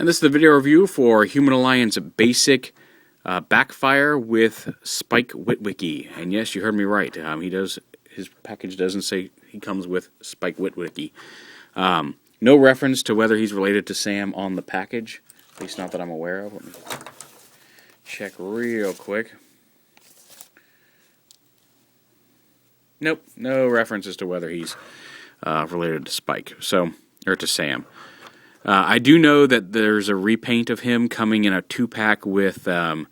this is the video review for Human Alliance Basic Backfire with Spike Witwicky. And yes, you heard me right. His package doesn't say he comes with Spike Witwicky. No reference to whether he's related to Sam on the package, at least not that I'm aware of. Let me check real quick. Nope, no references to whether he's related to Spike, or to Sam. I do know that there's a repaint of him coming in a 2-pack with the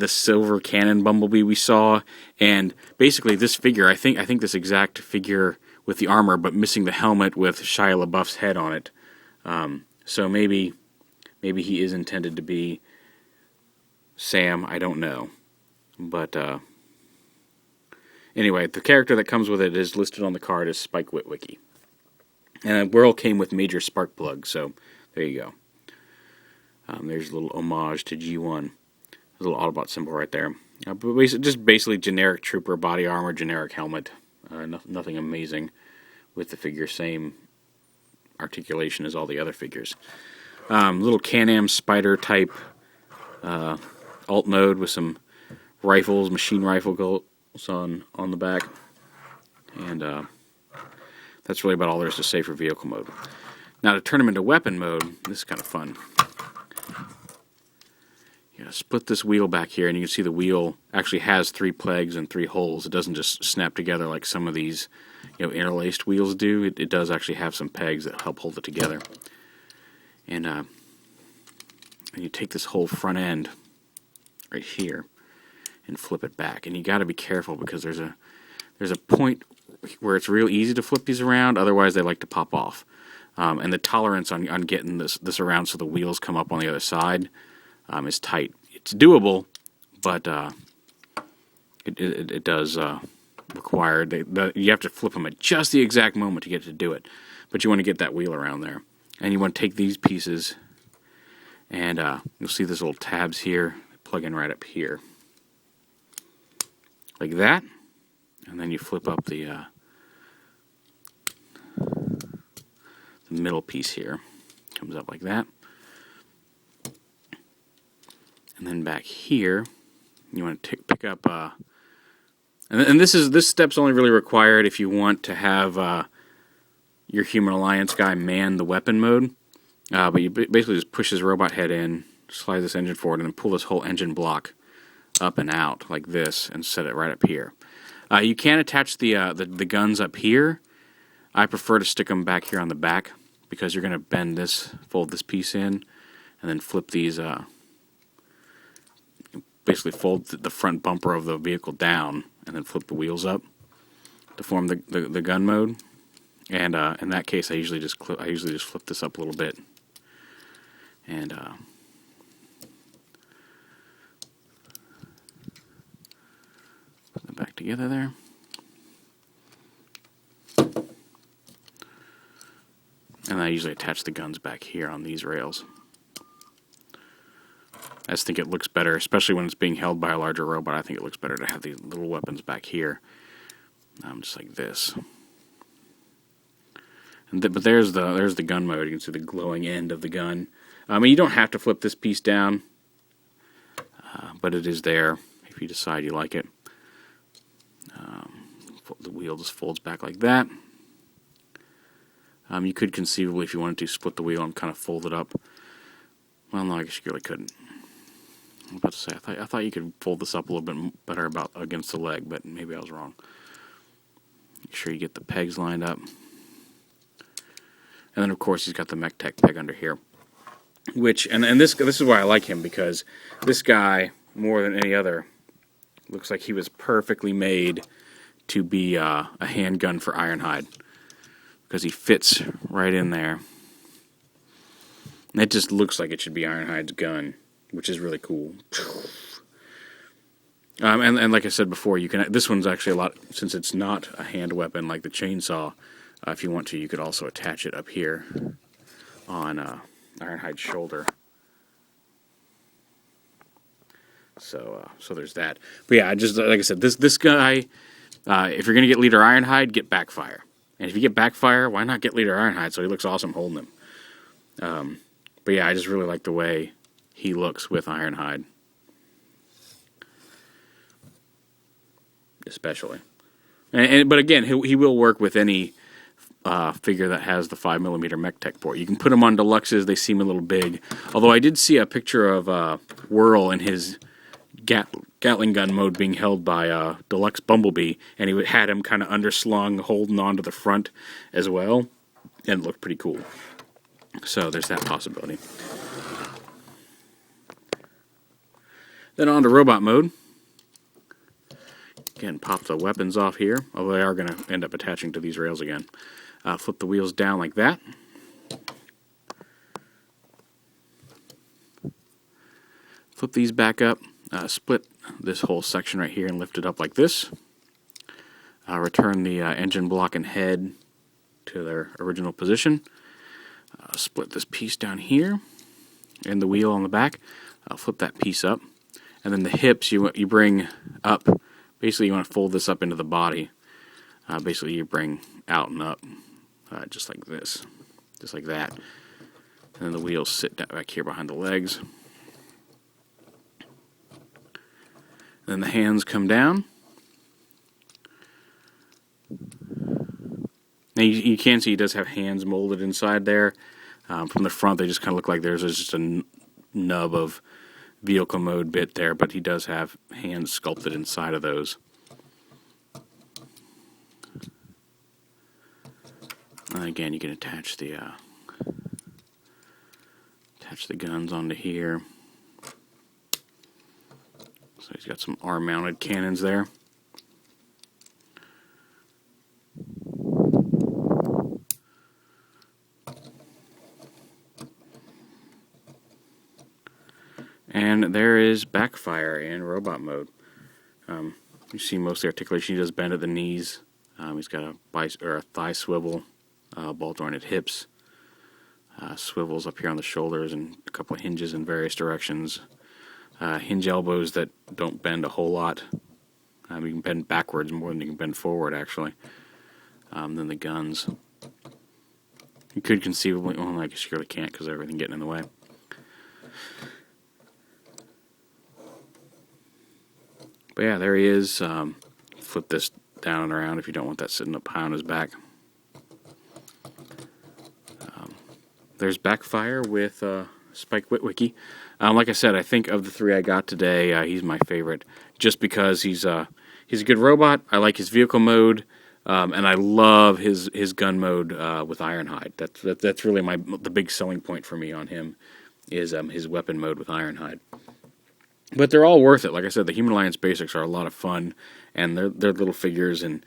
silver cannon bumblebee we saw, and basically this figure, I think this exact figure with the armor, but missing the helmet with Shia LaBeouf's head on it. So maybe he is intended to be Sam. I don't know, but anyway, the character that comes with it is listed on the card as Spike Witwicky. And Whirl came with major spark plug, so there you go. There's a little homage to G1. A little Autobot symbol right there. But basically generic trooper body armor, generic helmet. Nothing amazing with the figure. Same articulation as all the other figures. Little Can-Am Spider type alt mode with some rifles, machine rifle goals on the back. And that's really about all there is to say for vehicle mode. Now to turn them into weapon mode, this is kind of fun. You gotta split this wheel back here, and you can see the wheel actually has 3 pegs and 3 holes. It doesn't just snap together like some of these, interlaced wheels do. It does actually have some pegs that help hold it together. And you take this whole front end right here and flip it back. And you got to be careful because there's a point where it's real easy to flip these around. Otherwise, they like to pop off. And the tolerance on getting this around so the wheels come up on the other side is tight. It's doable, but it does require you have to flip them at just the exact moment to get to do it. But you want to get that wheel around there, and you want to take these pieces, and you'll see these little tabs here plug in right up here, like that, and then you flip up the middle piece here. Comes up like that. And then back here, you want to pick up, and this step's only really required if you want to have your Human Alliance guy man the weapon mode. But you basically just push his robot head in, slide this engine forward, and then pull this whole engine block up and out like this, and set it right up here. You can attach the guns up here. I prefer to stick them back here on the back because you're going to bend this, fold this piece in, and then flip these. Basically fold the front bumper of the vehicle down and then flip the wheels up to form the gun mode. And in that case, I usually just flip this up a little bit and put them back together there. And I usually attach the guns back here on these rails. I just think it looks better, especially when it's being held by a larger robot. I think it looks better to have these little weapons back here, just like this. But there's the gun mode. You can see the glowing end of the gun. I mean, you don't have to flip this piece down, but it is there if you decide you like it. The wheel just folds back like that. You could conceivably, if you wanted to, split the wheel and kind of fold it up. Well, no, I guess you really couldn't. I was about to say, I thought you could fold this up a little bit better against the leg, but maybe I was wrong. Make sure you get the pegs lined up. And then, of course, he's got the Mech Tech peg under here. And this is why I like him, because this guy, more than any other, looks like he was perfectly made to be a handgun for Ironhide, because he fits right in there. And it just looks like it should be Ironhide's gun, which is really cool. And like I said before, this one's actually a lot, since it's not a hand weapon like the chainsaw. If you want to, you could also attach it up here on Ironhide's shoulder. So there's that. But yeah, just like I said, this guy, if you're gonna get Leader Ironhide, get Backfire. And if you get Backfire, why not get Leader Ironhide so he looks awesome holding him? But yeah, I just really like the way he looks with Ironhide. Especially. But again, he will work with any figure that has the 5mm mech tech port. You can put them on deluxes; they seem a little big. Although I did see a picture of Whirl in his Gatling gun mode being held by Deluxe Bumblebee, and he had him kind of underslung, holding on to the front as well, and it looked pretty cool. So there's that possibility. Then on to robot mode. Again, pop the weapons off here, although they are going to end up attaching to these rails again. Flip the wheels down like that. Flip these back up. Split this whole section right here and lift it up like this. Return the engine block and head to their original position. Split this piece down here and the wheel on the back. Flip that piece up. And then the hips you bring up. Basically, you want to fold this up into the body. Basically, you bring out and up, just like this, just like that. And then the wheels sit back here behind the legs. And then the hands come down. Now you can see he does have hands molded inside there. From the front, they just kind of look like there's just a nub of vehicle mode bit there, but he does have hands sculpted inside of those. And again, you can attach the guns onto here. So he's got some arm-mounted cannons there. And there is Backfire in robot mode. You see most of the articulation. He does bend at the knees. He's got a thigh swivel, ball-jointed hips, swivels up here on the shoulders, and a couple of hinges in various directions. Hinge elbows that don't bend a whole lot. You can bend backwards more than you can bend forward, actually. Then the guns. You could conceivably, well, I guess you really can't because of everything getting in the way. But yeah, there he is. Flip this down and around if you don't want that sitting up high on his back. There's Backfire with Spike Witwicky. Like I said, I think of the three I got today, he's my favorite, just because he's a good robot. I like his vehicle mode, and I love his gun mode with Ironhide. That's really the big selling point for me on him is his weapon mode with Ironhide. But they're all worth it. Like I said, the Human Alliance basics are a lot of fun, and they're little figures, and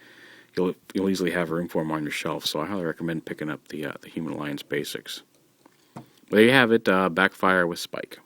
you'll easily have room for them on your shelf. So I highly recommend picking up the Human Alliance basics. There you have it, Backfire with Spike.